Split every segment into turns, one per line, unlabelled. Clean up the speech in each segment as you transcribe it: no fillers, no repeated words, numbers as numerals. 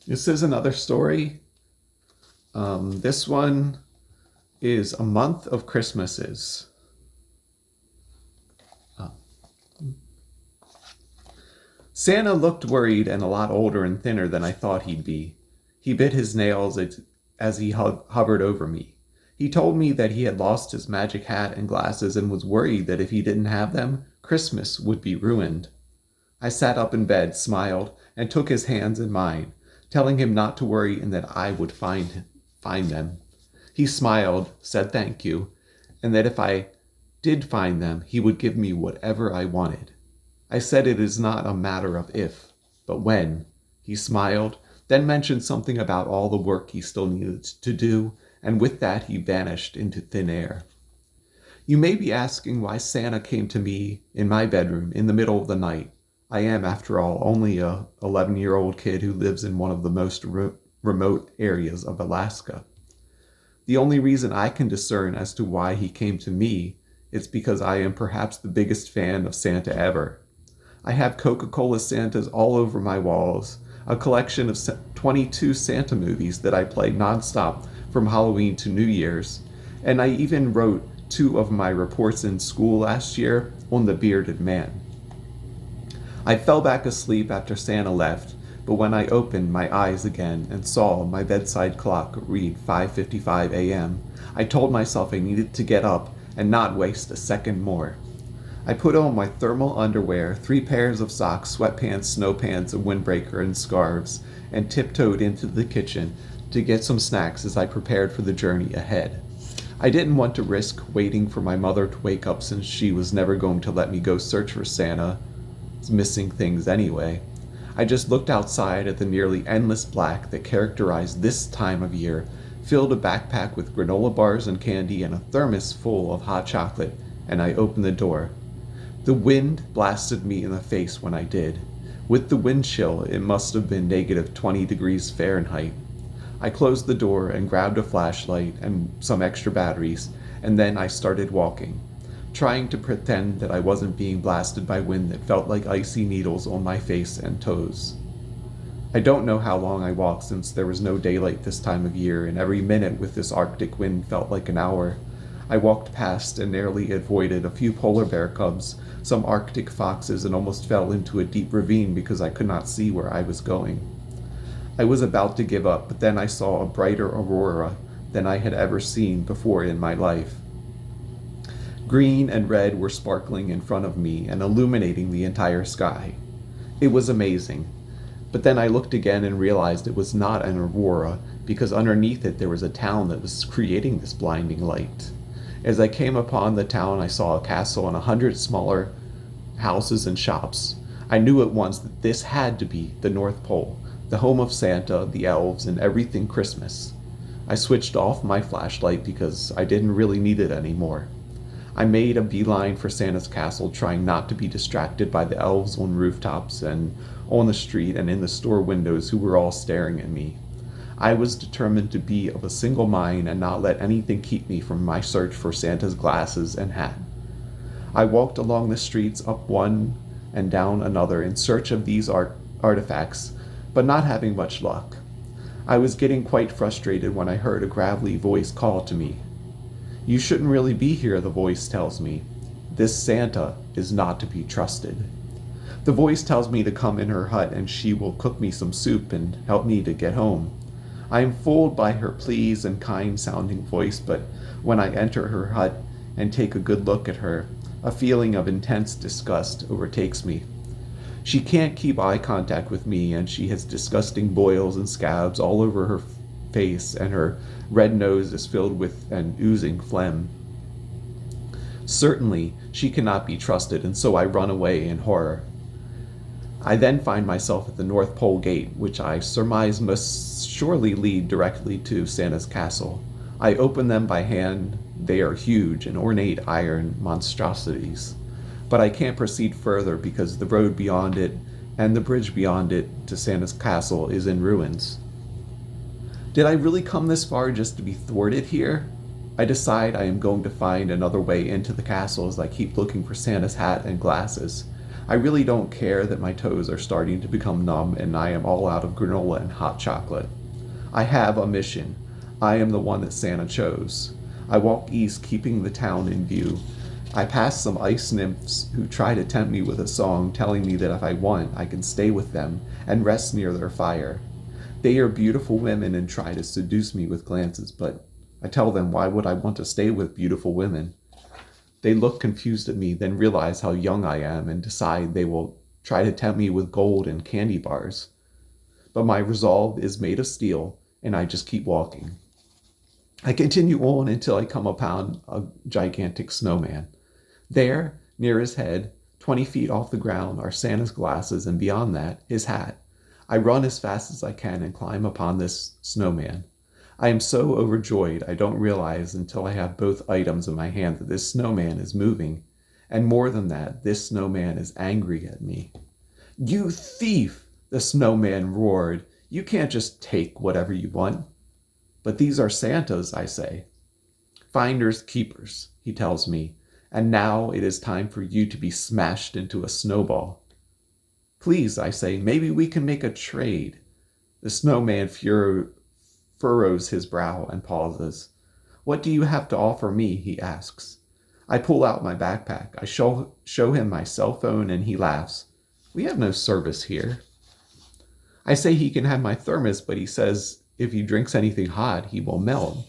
This is another story. This one is A Month of Christmases. Uh, Santa looked worried and a lot older and thinner than I thought he'd be. He bit his nails as he hovered over me. He told me that he had lost his magic hat and glasses and was worried that if he didn't have them, Christmas would be ruined. I sat up in bed, smiled, and took his hands in mine, telling him not to worry and that I would find them. He smiled, said thank you, and that if I did find them, he would give me whatever I wanted. I said it is not a matter of if, but when. He smiled, then mentioned something about all the work he still needed to do, and with that he vanished into thin air. You may be asking why Santa came to me in my bedroom in the middle of the night. I am, after all, only a 11-year-old kid who lives in one of the most remote areas of Alaska. The only reason I can discern as to why he came to me is because I am perhaps the biggest fan of Santa ever. I have Coca-Cola Santas all over my walls, a collection of 22 Santa movies that I play nonstop from Halloween to New Year's, and I even wrote 2 of my reports in school last year on the bearded man. I fell back asleep after Santa left, but when I opened my eyes again and saw my bedside clock read 5:55 a.m., I told myself I needed to get up and not waste a second more. I put on my thermal underwear, 3 pairs of socks, sweatpants, snow pants, a windbreaker, and scarves, and tiptoed into the kitchen to get some snacks as I prepared for the journey ahead. I didn't want to risk waiting for my mother to wake up since she was never going to let me go search for Santa's missing things anyway. I just looked outside at the nearly endless black that characterized this time of year, filled a backpack with granola bars and candy and a thermos full of hot chocolate, and I opened the door. The wind blasted me in the face when I did. With the wind chill, it must have been negative 20 degrees Fahrenheit. I closed the door and grabbed a flashlight and some extra batteries, and then I started walking, trying to pretend that I wasn't being blasted by wind that felt like icy needles on my face and toes. I don't know how long I walked since there was no daylight this time of year, and every minute with this Arctic wind felt like an hour. I walked past and narrowly avoided a few polar bear cubs, some Arctic foxes, and almost fell into a deep ravine because I could not see where I was going. I was about to give up, but then I saw a brighter aurora than I had ever seen before in my life. Green and red were sparkling in front of me and illuminating the entire sky. It was amazing. But then I looked again and realized it was not an aurora, because underneath it there was a town that was creating this blinding light. As I came upon the town, I saw a castle and 100 smaller houses and shops. I knew at once that this had to be the North Pole, the home of Santa, the elves, and everything Christmas. I switched off my flashlight because I didn't really need it anymore. I made a beeline for Santa's castle, trying not to be distracted by the elves on rooftops and on the street and in the store windows who were all staring at me. I was determined to be of a single mind and not let anything keep me from my search for Santa's glasses and hat. I walked along the streets, up one and down another, in search of these artifacts, but not having much luck. I was getting quite frustrated when I heard a gravelly voice call to me. "You shouldn't really be here," the voice tells me. "This Santa is not to be trusted." The voice tells me to come in her hut and she will cook me some soup and help me to get home. I am fooled by her pleased and kind-sounding voice, but when I enter her hut and take a good look at her, a feeling of intense disgust overtakes me. She can't keep eye contact with me, and she has disgusting boils and scabs all over her face, and her red nose is filled with an oozing phlegm. Certainly, she cannot be trusted, and so I run away in horror. I then find myself at the North Pole Gate, which I surmise must surely lead directly to Santa's castle. I open them by hand. They are huge and ornate iron monstrosities. But I can't proceed further because the road beyond it and the bridge beyond it to Santa's castle is in ruins. Did I really come this far just to be thwarted here? I decide I am going to find another way into the castle as I keep looking for Santa's hat and glasses. I really don't care that my toes are starting to become numb and I am all out of granola and hot chocolate. I have a mission. I am the one that Santa chose. I walk east, keeping the town in view. I pass some ice nymphs who try to tempt me with a song, telling me that if I want, I can stay with them and rest near their fire. They are beautiful women and try to seduce me with glances, but I tell them, why would I want to stay with beautiful women? They look confused at me, then realize how young I am and decide they will try to tempt me with gold and candy bars. But my resolve is made of steel, and I just keep walking. I continue on until I come upon a gigantic snowman. There, near his head, 20 feet off the ground, are Santa's glasses, and beyond that, his hat. I run as fast as I can and climb upon this snowman. I am so overjoyed I don't realize until I have both items in my hand that this snowman is moving. And more than that, this snowman is angry at me. "You thief!" the snowman roared. "You can't just take whatever you want." "But these are Santa's," I say. "Finders keepers," he tells me, "and now it is time for you to be smashed into a snowball." "Please," I say, "maybe we can make a trade." The snowman furrows his brow and pauses. "What do you have to offer me?" he asks. I pull out my backpack. I show him my cell phone and he laughs. "We have no service here." I say he can have my thermos, but he says if he drinks anything hot, he will melt.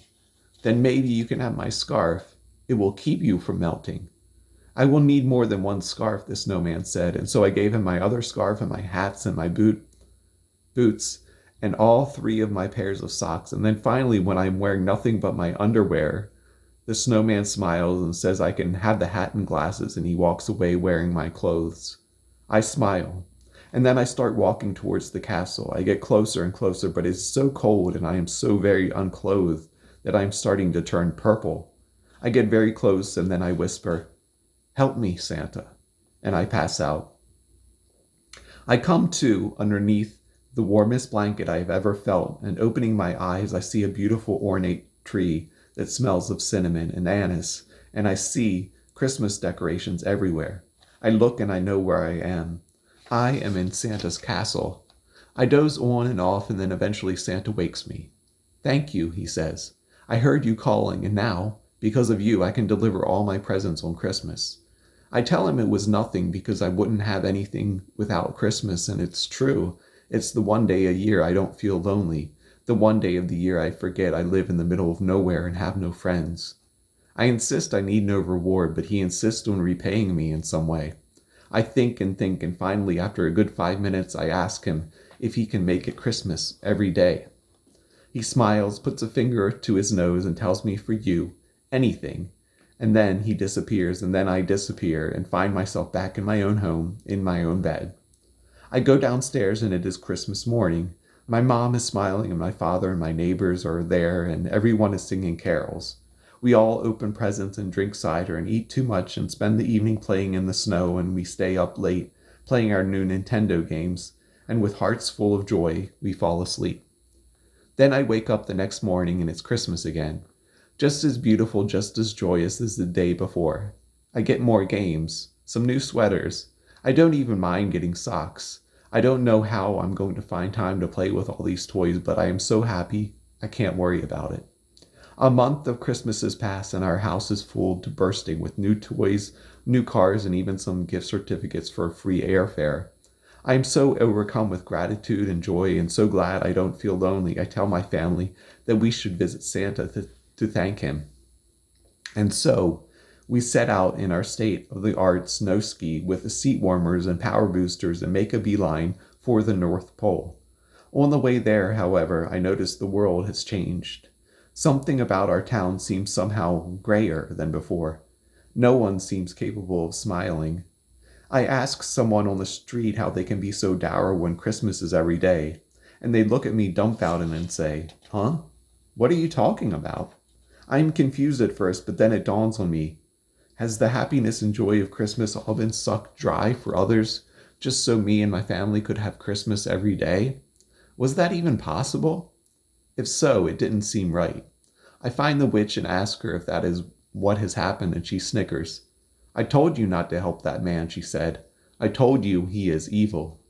"Then maybe you can have my scarf. It will keep you from melting." "I will need more than one scarf," the snowman said, and so I gave him my other scarf and my hats and my boots, and all 3 of my pairs of socks. And then finally, when I'm wearing nothing but my underwear, the snowman smiles and says I can have the hat and glasses, and he walks away wearing my clothes. I smile, and then I start walking towards the castle. I get closer and closer, but it's so cold and I am so very unclothed that I'm starting to turn purple. I get very close and then I whisper, "Help me, Santa," and I pass out. I come to underneath the warmest blanket I have ever felt, and opening my eyes, I see a beautiful ornate tree that smells of cinnamon and anise, and I see Christmas decorations everywhere. I look and I know where I am. I am in Santa's castle. I doze on and off, and then eventually Santa wakes me. "Thank you," he says. "I heard you calling, and now, because of you, I can deliver all my presents on Christmas." I tell him it was nothing because I wouldn't have anything without Christmas, and it's true. It's the one day a year I don't feel lonely, the one day of the year I forget I live in the middle of nowhere and have no friends. I insist I need no reward, but he insists on repaying me in some way. I think, and finally, after a good 5 minutes, I ask him if he can make it Christmas every day. He smiles, puts a finger to his nose, and tells me, "For you, anything." And then he disappears, and then I disappear and find myself back in my own home, in my own bed. I go downstairs and it is Christmas morning. My mom is smiling and my father and my neighbors are there and everyone is singing carols. We all open presents and drink cider and eat too much and spend the evening playing in the snow, and we stay up late playing our new Nintendo games, and with hearts full of joy, we fall asleep. Then I wake up the next morning and it's Christmas again. Just as beautiful, just as joyous as the day before. I get more games, some new sweaters. I don't even mind getting socks. I don't know how I'm going to find time to play with all these toys, but I am so happy I can't worry about it. A month of Christmases pass and our house is full to bursting with new toys, new cars, and even some gift certificates for free airfare. I am so overcome with gratitude and joy and so glad I don't feel lonely. I tell my family that we should visit Santa to thank him. And so we set out in our state-of-the-art snow ski with the seat warmers and power boosters and make a beeline for the North Pole. On the way there, however, I noticed the world has changed. Something about our town seems somehow grayer than before. No one seems capable of smiling. I ask someone on the street how they can be so dour when Christmas is every day, and they look at me dumbfounded and say, "Huh? What are you talking about?" I am confused at first, but then it dawns on me. Has the happiness and joy of Christmas all been sucked dry for others, just so me and my family could have Christmas every day? Was that even possible? If so, it didn't seem right. I find the witch and ask her if that is what has happened, and she snickers. "I told you not to help that man," she said. I told you he is evil.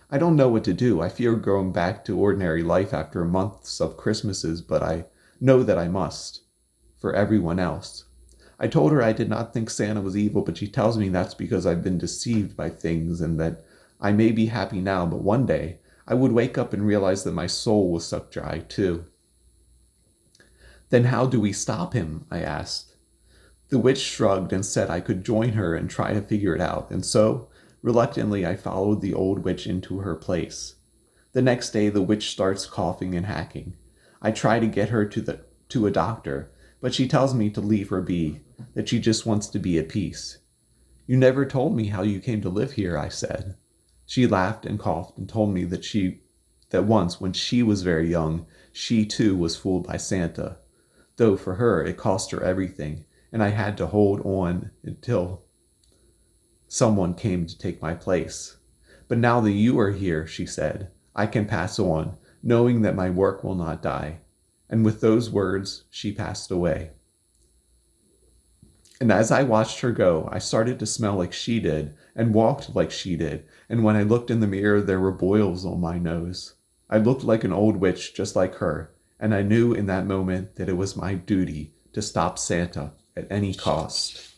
I don't know what to do. I fear going back to ordinary life after months of Christmases, but I know that I must, for everyone else. I told her I did not think Santa was evil, but she tells me that's because I've been deceived by things and that I may be happy now, but one day I would wake up and realize that my soul was sucked dry too. Then how do we stop him? I asked. The witch shrugged and said I could join her and try to figure it out, and so, reluctantly, I followed the old witch into her place. The next day, the witch starts coughing and hacking. I try to get her to a doctor, but she tells me to leave her be, that she just wants to be at peace. You never told me how you came to live here, I said. She laughed and coughed and told me that once, when she was very young, she too was fooled by Santa, though for her it cost her everything, and I had to hold on until someone came to take my place. But now that you are here, she said, I can pass on, knowing that my work will not die. And with those words, she passed away. And as I watched her go, I started to smell like she did, and walked like she did, and when I looked in the mirror, there were boils on my nose. I looked like an old witch just like her, and I knew in that moment that it was my duty to stop Santa at any cost.